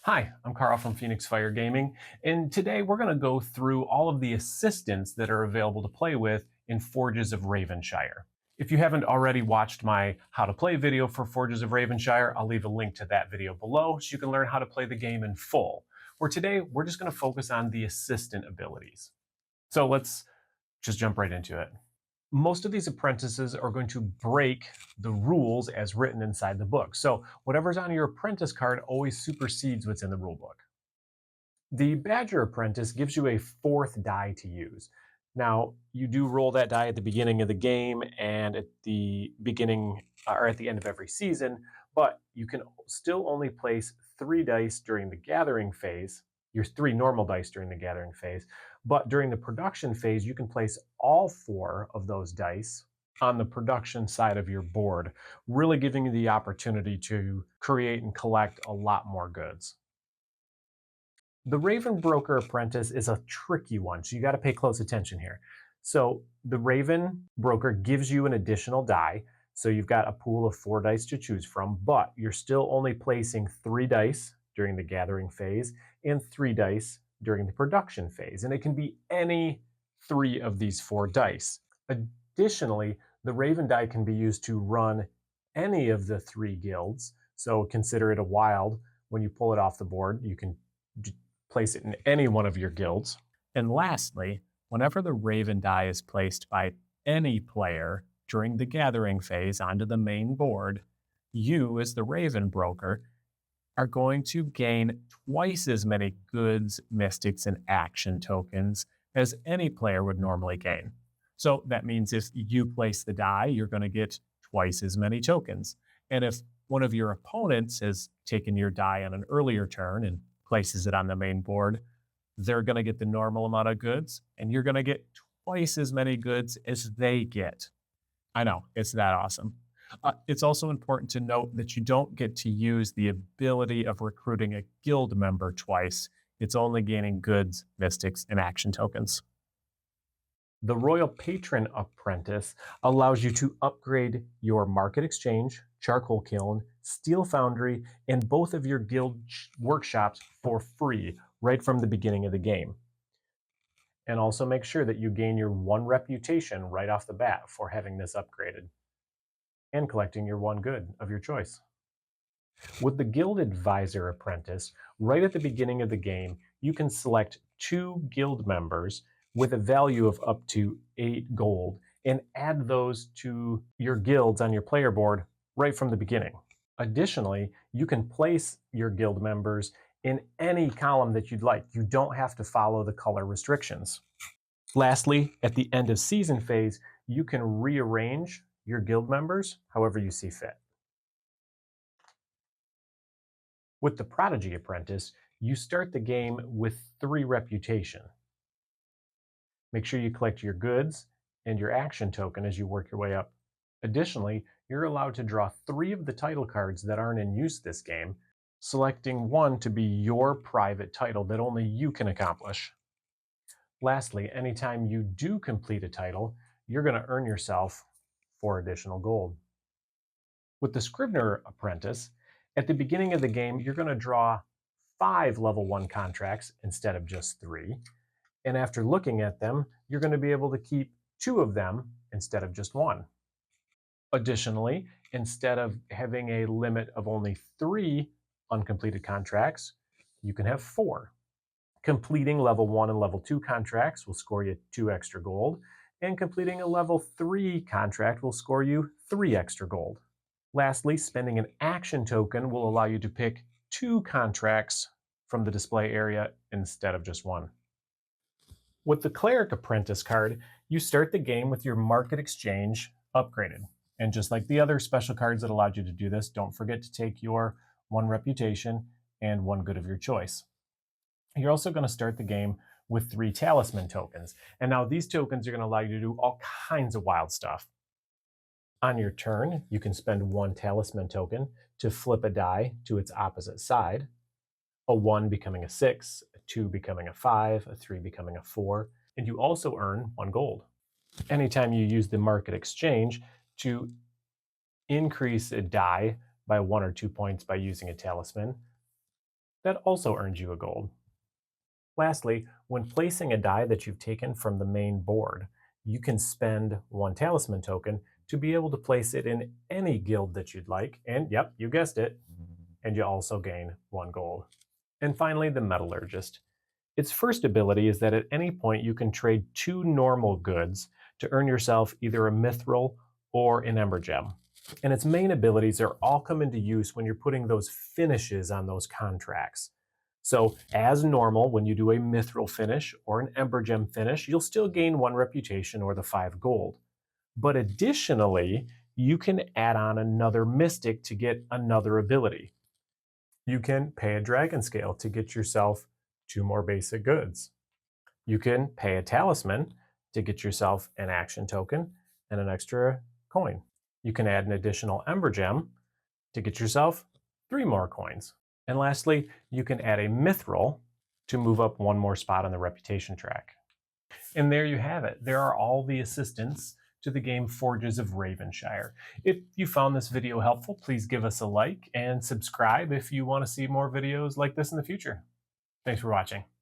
Hi, I'm Carl from Phoenix Fire Gaming, and today we're going to go through all of the assistants that are available to play with in Forges of Ravenshire. If you haven't already watched my how to play video for Forges of Ravenshire, I'll leave a link to that video below so you can learn how to play the game in full. Where today we're just going to focus on the assistant abilities. So let's just jump right into it. Most of these apprentices are going to break the rules as written inside the book. So whatever's on your apprentice card always supersedes what's in the rule book. The Badger Apprentice gives you a fourth die to use. Now, you do roll that die at the beginning of the game and at the beginning or at the end of every season, but you can still only place 3 dice during the gathering phase, your 3 normal dice during the gathering phase, but during the production phase, you can place all 4 of those dice on the production side of your board, really giving you the opportunity to create and collect a lot more goods. The Raven Broker Apprentice is a tricky one, so you got to pay close attention here. So the Raven Broker gives you an additional die, so you've got a pool of 4 dice to choose from, but you're still only placing 3 dice during the gathering phase and 3 dice during the production phase, and it can be any 3 of these 4 dice. Additionally, the Raven die can be used to run any of the 3 guilds, so consider it a wild. When you pull it off the board, you can place it in any one of your guilds. And lastly, whenever the Raven die is placed by any player during the gathering phase onto the main board, you, as the Raven Broker, are going to gain twice as many goods, mystics, and action tokens as any player would normally gain. So that means if you place the die, you're going to get twice as many tokens. And if one of your opponents has taken your die on an earlier turn and places it on the main board, they're going to get the normal amount of goods, and you're going to get twice as many goods as they get. I know, it's that awesome. It's also important to note that you don't get to use the ability of recruiting a guild member twice. It's only gaining goods, mystics, and action tokens. The Royal Patron Apprentice allows you to upgrade your Market Exchange, Charcoal Kiln, Steel Foundry, and both of your guild workshops for free right from the beginning of the game. And also make sure that you gain your 1 reputation right off the bat for having this upgraded and collecting your 1 good of your choice. With the Guild Advisor Apprentice, right at the beginning of the game, you can select 2 guild members with a value of up to 8 gold and add those to your guilds on your player board right from the beginning. Additionally, you can place your guild members in any column that you'd like. You don't have to follow the color restrictions. Lastly, at the end of season phase, you can rearrange your guild members however you see fit. With the Prodigy Apprentice, you start the game with 3 reputation. Make sure you collect your goods and your action token as you work your way up. Additionally, you're allowed to draw 3 of the title cards that aren't in use this game, selecting 1 to be your private title that only you can accomplish. Lastly, anytime you do complete a title, you're going to earn yourself 4 additional gold. With the Scrivener Apprentice, at the beginning of the game, you're going to draw 5 level 1 contracts instead of just 3. And after looking at them, you're going to be able to keep 2 of them instead of just 1. Additionally, instead of having a limit of only 3 uncompleted contracts, you can have 4. Completing level 1 and level 2 contracts will score you 2 extra gold, and completing a level 3 contract will score you 3 extra gold. Lastly, spending an action token will allow you to pick 2 contracts from the display area instead of just 1. With the Cleric Apprentice card, you start the game with your Market Exchange upgraded. And just like the other special cards that allowed you to do this, don't forget to take your 1 reputation and 1 good of your choice. You're also going to start the game with 3 Talisman tokens. And now these tokens are going to allow you to do all kinds of wild stuff. On your turn, you can spend 1 Talisman token to flip a die to its opposite side, a 1 becoming a 6, a 2 becoming a 5, a 3 becoming a 4, and you also earn 1 gold. Anytime you use the Market Exchange to increase a die by 1 or 2 points by using a talisman, That also earns you a gold. Lastly, when placing a die that you've taken from the main board, you can spend one talisman token to be able to place it in any guild that you'd like, and yep, you guessed it, and you also gain 1 gold. And finally, the Metallurgist. Its first ability is that at any point you can trade 2 normal goods to earn yourself either a mithril or an ember gem. And its main abilities are all come into use when you're putting those finishes on those contracts. So, as normal, when you do a mithril finish or an ember gem finish, you'll still gain 1 reputation or the 5 gold. But additionally, you can add on another mystic to get another ability. You can pay a dragon scale to get yourself 2 more basic goods. You can pay a talisman to get yourself an action token and an extra coin. You can add an additional ember gem to get yourself 3 more coins. And lastly, you can add a mithril to move up 1 more spot on the reputation track. And there you have it. There are all the assistants to the game Forges of Ravenshire. If you found this video helpful, please give us a like and subscribe if you want to see more videos like this in the future. Thanks for watching.